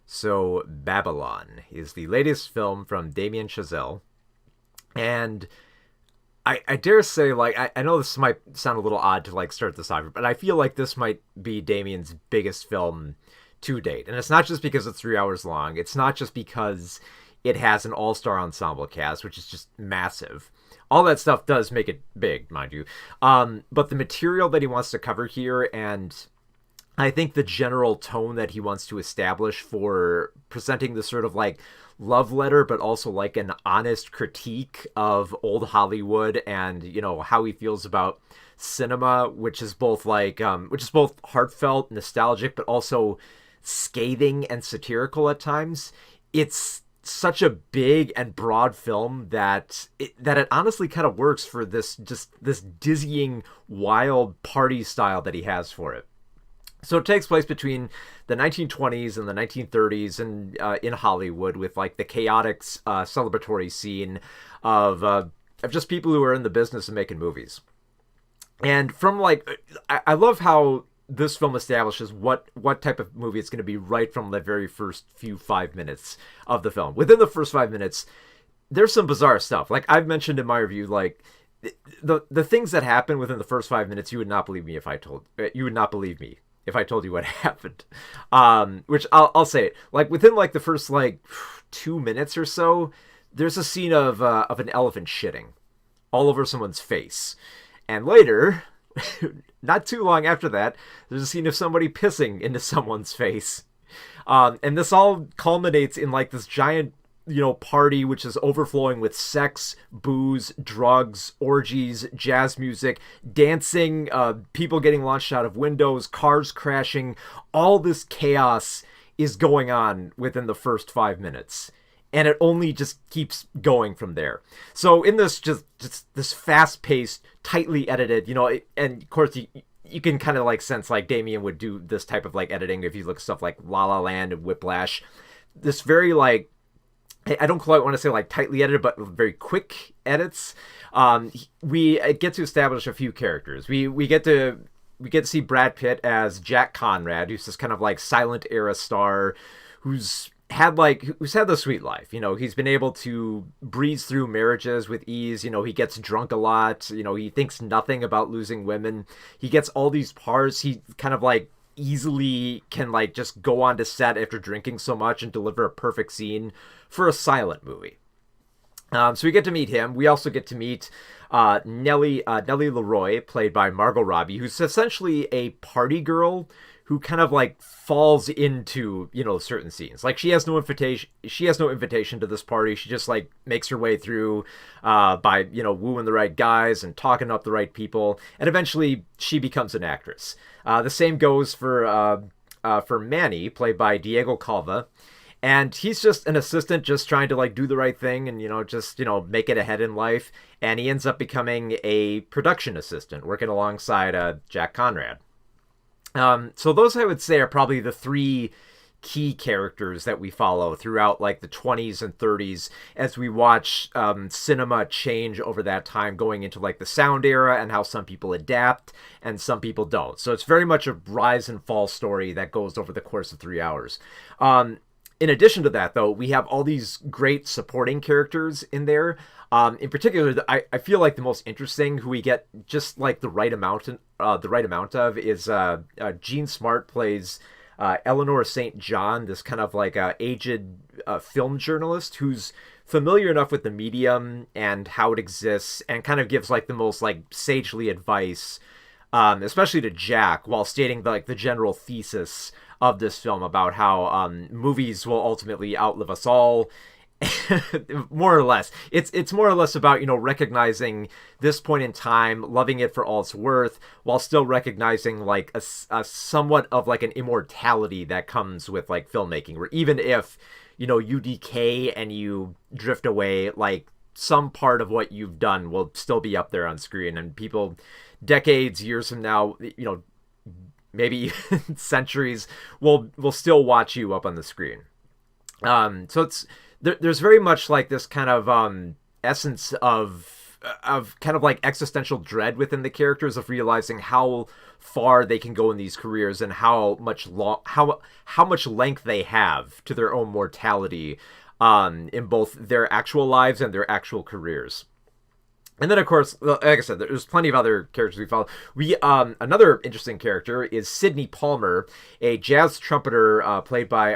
So, Babylon is the latest film from Damien Chazelle. And I dare say, like, I know this might sound a little odd to, like, start this off, but I feel like this might be Damien's biggest film to date. And it's not just because it's 3 hours long. It's not just because it has an all-star ensemble cast, which is just massive. All that stuff does make it big, mind you. But the material that he wants to cover here, and I think the general tone that he wants to establish for presenting this sort of like love letter, but also like an honest critique of old Hollywood and, you know, how he feels about cinema, which is both like, which is both heartfelt, nostalgic, but also scathing and satirical at times. It's such a big and broad film that it honestly kind of works for this dizzying, wild party style that he has for it. So it takes place between the 1920s and the 1930s and in Hollywood, with like the chaotic celebratory scene of just people who are in the business of making movies. And from like, I love how this film establishes what type of movie it's going to be right from the very first few 5 minutes of the film. Within the first 5 minutes, there's some bizarre stuff. Like I've mentioned in my review, like the things that happen within the first 5 minutes, you would not believe me if I told you what happened. Which I'll say it. Like within like the first like 2 minutes or so, there's a scene of an elephant shitting all over someone's face, and later, not too long after that, there's a scene of somebody pissing into someone's face. And this all culminates in like this giant, you know, party which is overflowing with sex, booze, drugs, orgies, jazz music, dancing, people getting launched out of windows, cars crashing. All this chaos is going on within the first 5 minutes, and it only just keeps going from there. So in this just this fast-paced, tightly edited, you know, and of course you can kind of like sense like Damien would do this type of like editing if you look at stuff like La La Land and Whiplash. This very like, I don't quite want to say like tightly edited, but very quick edits. We get to establish a few characters. We get to see Brad Pitt as Jack Conrad, who's this kind of like silent era star who's had the sweet life. You know, he's been able to breeze through marriages with ease. You know, he gets drunk a lot. You know, he thinks nothing about losing women. He gets all these parts. He kind of like easily can like just go on to set after drinking so much and deliver a perfect scene for a silent movie. So we get to meet him. We also get to meet Nellie Leroy, played by Margot Robbie, who's essentially a party girl who kind of like falls into, you know, certain scenes. Like she has no invitation to this party. She just like makes her way through by, you know, wooing the right guys and talking up the right people, and eventually she becomes an actress. The same goes for Manny, played by Diego Calva. And he's just an assistant just trying to like do the right thing and, you know, just, you know, make it ahead in life. And he ends up becoming a production assistant working alongside Jack Conrad. So those, I would say, are probably the three key characters that we follow throughout like the 20s and 30s as we watch cinema change over that time, going into like the sound era and how some people adapt and some people don't. So it's very much a rise and fall story that goes over the course of 3 hours. In addition to that, though, we have all these great supporting characters in there. In particular, I feel like the most interesting, who we get just like the right amount of, is Jean Smart plays Eleanor St. John, this kind of like aged film journalist who's familiar enough with the medium and how it exists, and kind of gives like the most like sagely advice, especially to Jack, while stating the general thesis of this film about how movies will ultimately outlive us all. More or less, it's more or less about, you know, recognizing this point in time, loving it for all it's worth, while still recognizing like a somewhat of like an immortality that comes with like filmmaking, where even if, you know, you decay and you drift away, like some part of what you've done will still be up there on screen, and people decades, years from now, you know, maybe centuries, will still watch you up on the screen. So there's very much like this kind of essence of of kind of like existential dread within the characters, of realizing how far they can go in these careers and how much how much length they have to their own mortality, in both their actual lives and their actual careers. And then, of course, like I said, there's plenty of other characters we follow. Another interesting character is Sidney Palmer, a jazz trumpeter played by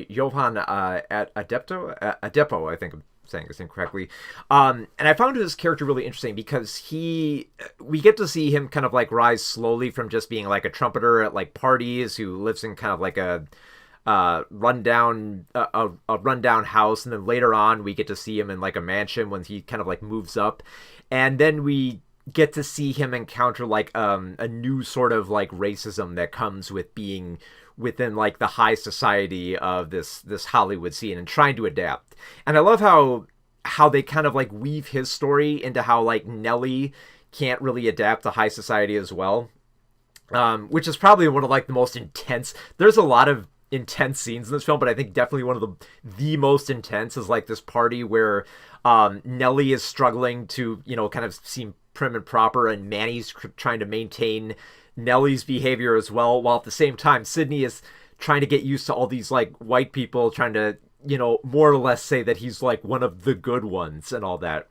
Johann Adepo, I think I'm saying his name correctly. And I found his character really interesting because we get to see him kind of like rise slowly from just being like a trumpeter at like parties who lives in kind of like a rundown house, and then later on we get to see him in like a mansion when he kind of like moves up, and then we get to see him encounter like a new sort of like racism that comes with being within like the high society of this Hollywood scene and trying to adapt. And I love how they kind of like weave his story into how like Nellie can't really adapt to high society as well, which is probably one of like the most intense. There's a lot of intense scenes in this film, but I think definitely one of the most intense is like this party where Nellie is struggling to, you know, kind of seem prim and proper, and Manny's trying to maintain Nellie's behavior as well, while at the same time Sidney is trying to get used to all these like white people trying to, you know, more or less say that he's like one of the good ones and all that.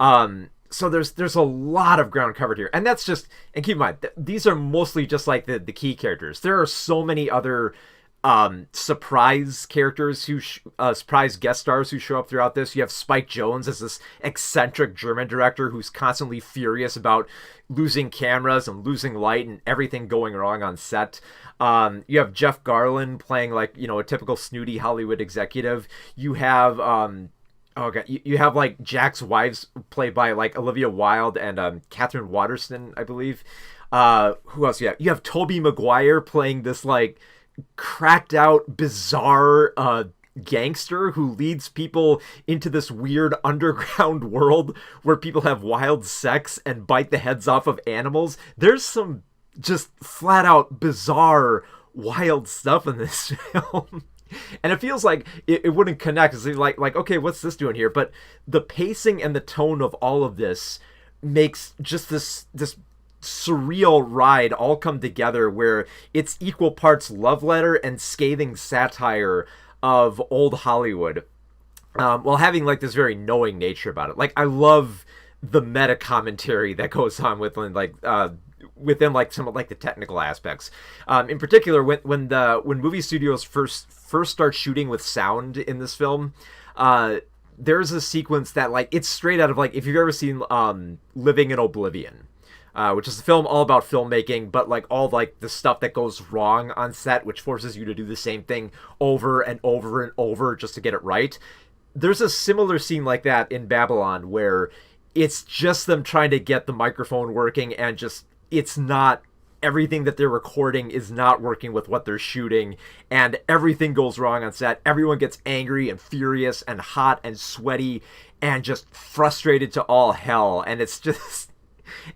So there's a lot of ground covered here, and that's just, and keep in mind these are mostly just like the key characters. There are so many other surprise characters surprise guest stars who show up throughout this. You have Spike Jonze as this eccentric German director who's constantly furious about losing cameras and losing light and everything going wrong on set. You have Jeff Garlin playing like, you know, a typical snooty Hollywood executive. You have you have like Jack's wives played by like Olivia Wilde and Catherine Waterston, I believe. Who else? You have Tobey Maguire playing this like cracked out bizarre gangster who leads people into this weird underground world where people have wild sex and bite the heads off of animals. There's some just flat out bizarre wild stuff in this film. And it feels like it wouldn't connect. It's like, okay, what's this doing here? But the pacing and the tone of all of this makes just this surreal ride all come together, where it's equal parts love letter and scathing satire of old Hollywood, while having like this very knowing nature about it. Like, I love the meta commentary that goes on within like some of like the technical aspects. In particular, when movie studios first start shooting with sound in this film, there's a sequence that like it's straight out of like, if you've ever seen Living in Oblivion, which is a film all about filmmaking, but like all like the stuff that goes wrong on set, which forces you to do the same thing over and over and over just to get it right. There's a similar scene like that in Babylon, where it's just them trying to get the microphone working, and just it's not, everything that they're recording is not working with what they're shooting, and everything goes wrong on set. Everyone gets angry and furious and hot and sweaty and just frustrated to all hell, and it's just...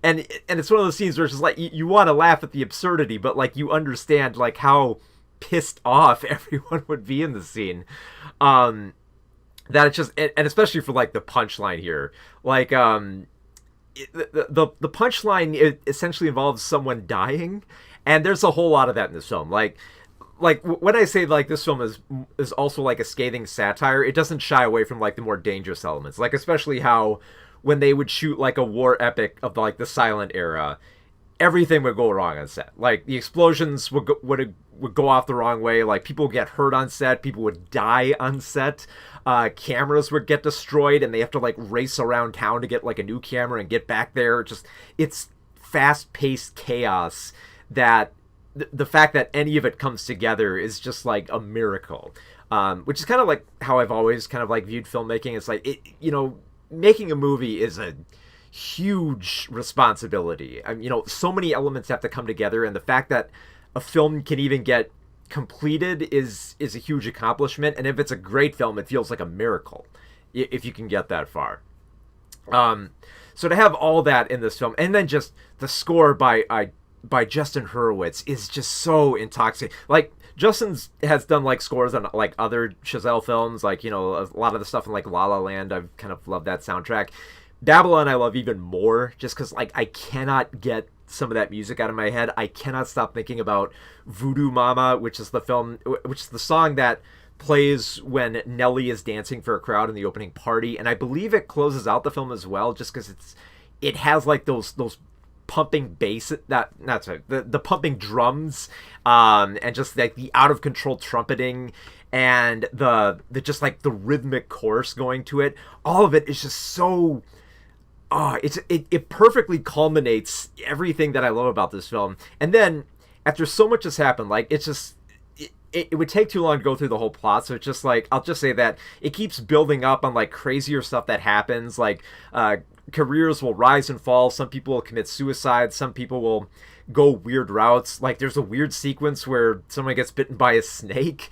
And it's one of those scenes where it's just like you want to laugh at the absurdity, but like you understand like how pissed off everyone would be in the scene. That it's just, and especially for like the punchline here, like the punchline essentially involves someone dying, and there's a whole lot of that in this film. Like when I say like this film is also like a scathing satire, it doesn't shy away from like the more dangerous elements, like especially how when they would shoot like a war epic of like the silent era, everything would go wrong on set. Like the explosions would go off the wrong way. Like people would get hurt on set. People would die on set. Cameras would get destroyed, and they have to like race around town to get like a new camera and get back there. It's fast-paced chaos that the fact that any of it comes together is just like a miracle. Which is kind of like how I've always kind of like viewed filmmaking. It's like, making a movie is a huge responsibility. So many elements have to come together, and the fact that a film can even get completed is a huge accomplishment. And if it's a great film, it feels like a miracle if you can get that far. So to have all that in this film, and then just the score by Justin Hurwitz is just so intoxicating. Like, Justin has done like scores on like other Chazelle films, like, a lot of the stuff in like La La Land. I've kind of loved that soundtrack, Babylon I love even more just because like I cannot get some of that music out of my head. I cannot stop thinking about Voodoo Mama, which is the song that plays when Nelly is dancing for a crowd in the opening party, and I believe it closes out the film as well, just because it has like those pumping bass, that not sorry, the pumping drums, and just like the out of control trumpeting, and the just like the rhythmic chorus going to it. All of it is just so. Oh, it perfectly culminates everything that I love about this film. And then after so much has happened, like it's just it would take too long to go through the whole plot. So it's just like I'll just say that it keeps building up on like crazier stuff that happens. Like careers will rise and fall. Some people will commit suicide. Some people will go weird routes. Like there's a weird sequence where someone gets bitten by a snake.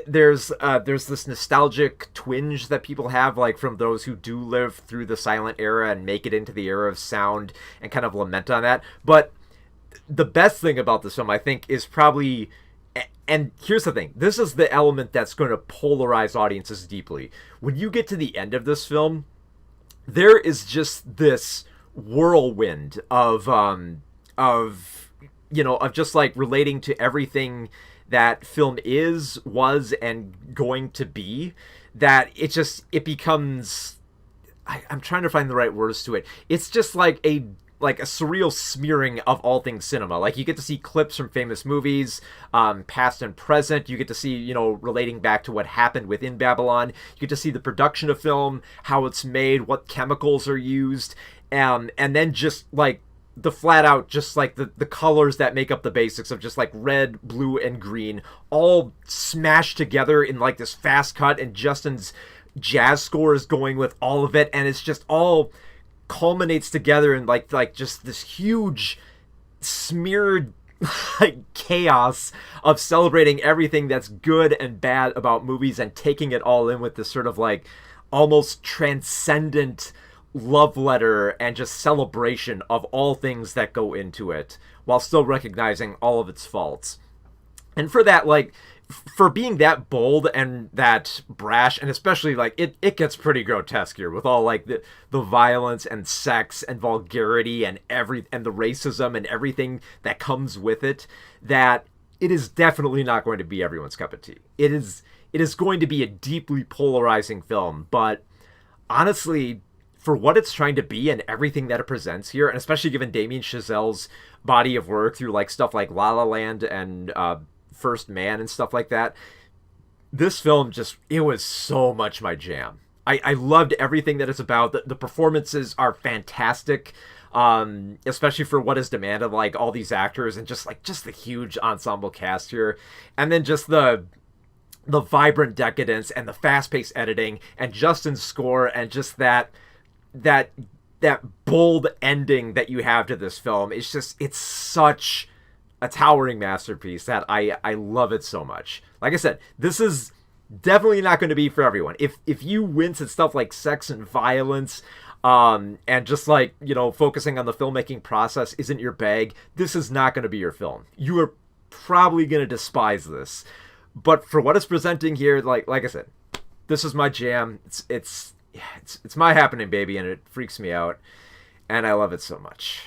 There's this nostalgic twinge that people have, like from those who do live through the silent era and make it into the era of sound and kind of lament on that. But the best thing about this film, I think, is probably, and here's the thing, this is the element that's going to polarize audiences deeply. When you get to the end of this film, there is just this whirlwind of just like relating to everything that film was, and going to be, that it becomes, I'm trying to find the right words to it. It's just like a surreal smearing of all things cinema. Like you get to see clips from famous movies, past and present. You get to see, relating back to what happened within Babylon. You get to see the production of film, how it's made, what chemicals are used, and then just like the flat out, just like the colors that make up the basics of just like red, blue, and green, all smashed together in like this fast cut, and Justin's jazz score is going with all of it, and it's just all culminates together in like just this huge smeared like chaos of celebrating everything that's good and bad about movies, and taking it all in with this sort of like almost transcendent love letter and just celebration of all things that go into it, while still recognizing all of its faults. And for that, like, for being that bold and that brash, and especially like it gets pretty grotesque here with all like the violence and sex and vulgarity and the racism and everything that comes with it, that it is definitely not going to be everyone's cup of tea. It is going to be a deeply polarizing film, but honestly, for what it's trying to be and everything that it presents here, and especially given Damien Chazelle's body of work through like stuff like La La Land and First Man and stuff like that, this film it was so much my jam. I loved everything that it's about. The performances are fantastic, especially for what is demanded, like all these actors and just the huge ensemble cast here, and then just the vibrant decadence and the fast-paced editing and Justin's score, and just that bold ending that you have to this film. It's such a towering masterpiece that I love it so much. Like I said, this is definitely not going to be for everyone. If you wince at stuff like sex and violence, and just like, focusing on the filmmaking process isn't your bag, this is not going to be your film. You are probably going to despise this. But for what it's presenting here, like I said, this is my jam. It's my happening, baby, and it freaks me out, and I love it so much.